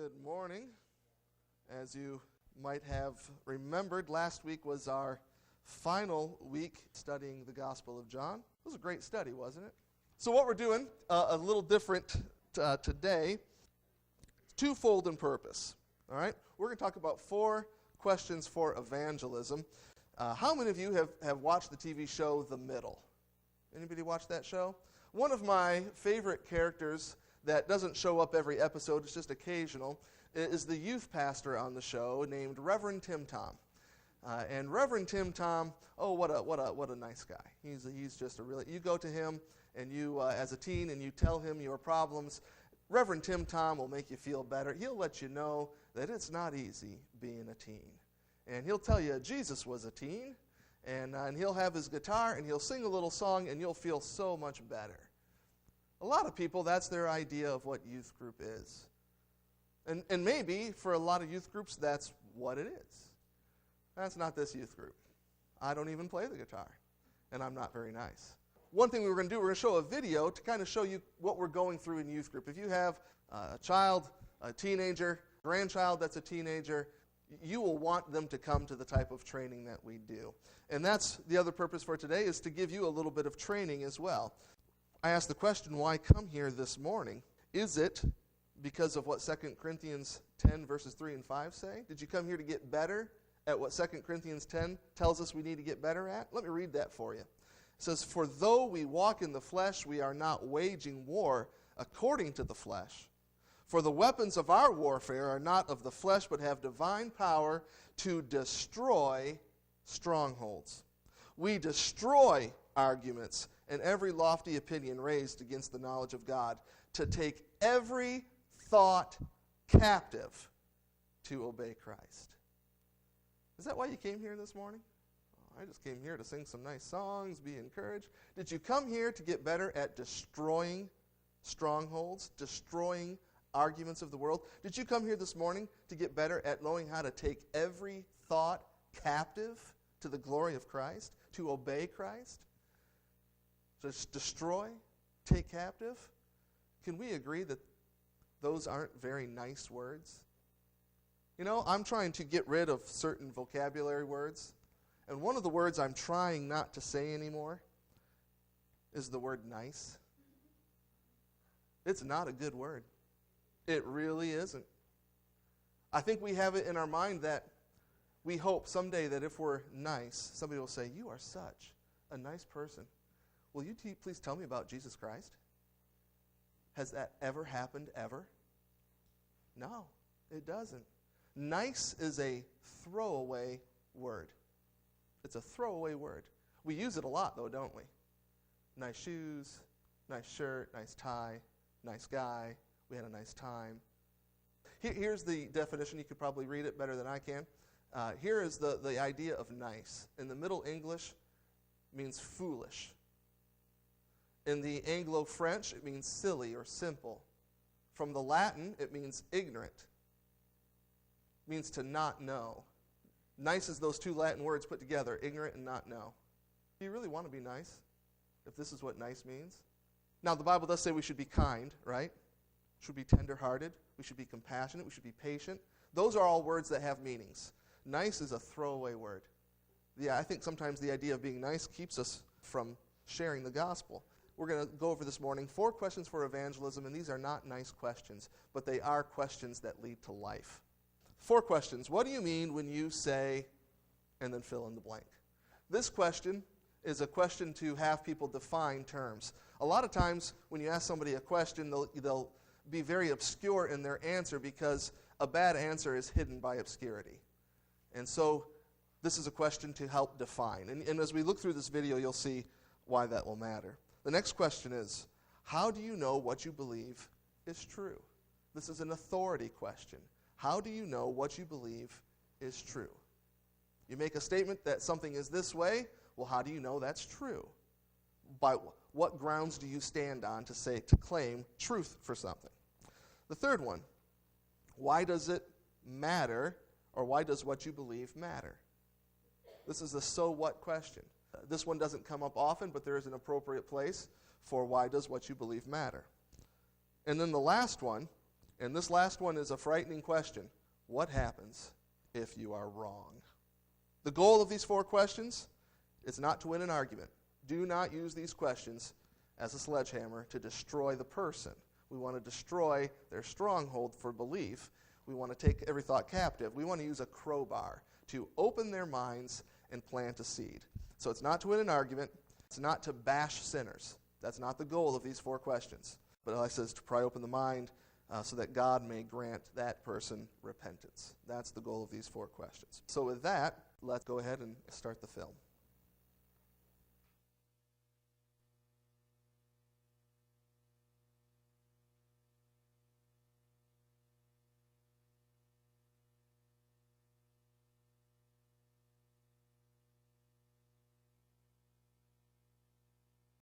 Good morning. As you might have remembered, last week was our final week studying the Gospel of John. It was a great study, wasn't it? So what we're doing, a little different today, twofold in purpose. All right? We're going to talk about 4 questions for evangelism. How many of you have watched the TV show The Middle? Anybody watch that show? One of my favorite characters that doesn't show up every episode, it's just occasional, is the youth pastor on the show named Reverend Tim Tom. And Reverend Tim Tom, what a nice guy. He's just a really, you go to him and you, as a teen, and you tell him your problems, Reverend Tim Tom will make you feel better. He'll let you know that it's not easy being a teen. And he'll tell you Jesus was a teen, and he'll have his guitar, and he'll sing a little song, and you'll feel so much better. A lot of people, that's their idea of what youth group is. And maybe for a lot of youth groups, that's what it is. That's not this youth group. I don't even play the guitar, and I'm not very nice. One thing we're going to do, we're going to show a video to kind of show you what we're going through in youth group. If you have a child, a teenager, grandchild that's a teenager, you will want them to come to the type of training that we do. And that's the other purpose for today, is to give you a little bit of training as well. I asked the question, why come here this morning? Is it because of what 2 Corinthians 10 verses 3 and 5 say? Did you come here to get better at what 2 Corinthians 10 tells us we need to get better at? Let me read that for you. It says, "For though we walk in the flesh, we are not waging war according to the flesh. For the weapons of our warfare are not of the flesh, but have divine power to destroy strongholds. We destroy arguments and every lofty opinion raised against the knowledge of God, to take every thought captive to obey Christ." Is that why you came here this morning? I just came here to sing some nice songs, be encouraged. Did you come here to get better at destroying strongholds, destroying arguments of the world? Did you come here this morning to get better at knowing how to take every thought captive to the glory of Christ, to obey Christ? Just destroy, take captive? Can we agree that those aren't very nice words? You know, I'm trying to get rid of certain vocabulary words, and one of the words I'm trying not to say anymore is the word nice. It's not a good word. It really isn't. I think we have it in our mind that we hope someday that if we're nice, somebody will say, "You are such a nice person. Will you please tell me about Jesus Christ?" Has that ever happened, ever? No, it doesn't. Nice is a throwaway word. It's a throwaway word. We use it a lot, though, don't we? Nice shoes, nice shirt, nice tie, nice guy, we had a nice time. Here's the definition. You could probably read it better than I can. Here is the idea of nice. In the Middle English, it means foolish. In the Anglo-French, it means silly or simple. From the Latin, it means ignorant. It means to not know. Nice is those 2 Latin words put together, ignorant and not know. Do you really want to be nice, if this is what nice means? Now, the Bible does say we should be kind, right? We should be tender-hearted. We should be compassionate. We should be patient. Those are all words that have meanings. Nice is a throwaway word. Yeah, I think sometimes the idea of being nice keeps us from sharing the gospel. We're going to go over this morning 4 questions for evangelism, and these are not nice questions, but they are questions that lead to life. 4 questions. What do you mean when you say, and then fill in the blank? This question is a question to have people define terms. A lot of times when you ask somebody a question, they'll be very obscure in their answer because a bad answer is hidden by obscurity. And so this is a question to help define. And as we look through this video, you'll see why that will matter. The next question is, how do you know what you believe is true? This is an authority question. How do you know what you believe is true? You make a statement that something is this way. Well, how do you know that's true? By what grounds do you stand on to claim truth for something? The third one, why does it matter, or why does what you believe matter? This is the so what question. This one doesn't come up often, but there is an appropriate place for why does what you believe matter. And then the last one, And this last one is a frightening question. What happens if you are wrong? The goal of these 4 questions is not to win an argument. Do not use these questions as a sledgehammer to destroy the person. We want to destroy their stronghold for belief. We want to take every thought captive. We want to use a crowbar to open their minds and plant a seed. So it's not to win an argument. It's not to bash sinners. That's not the goal of these 4 questions. But like I says, to pry open the mind so that God may grant that person repentance. That's the goal of these 4 questions. So with that, let's go ahead and start the film.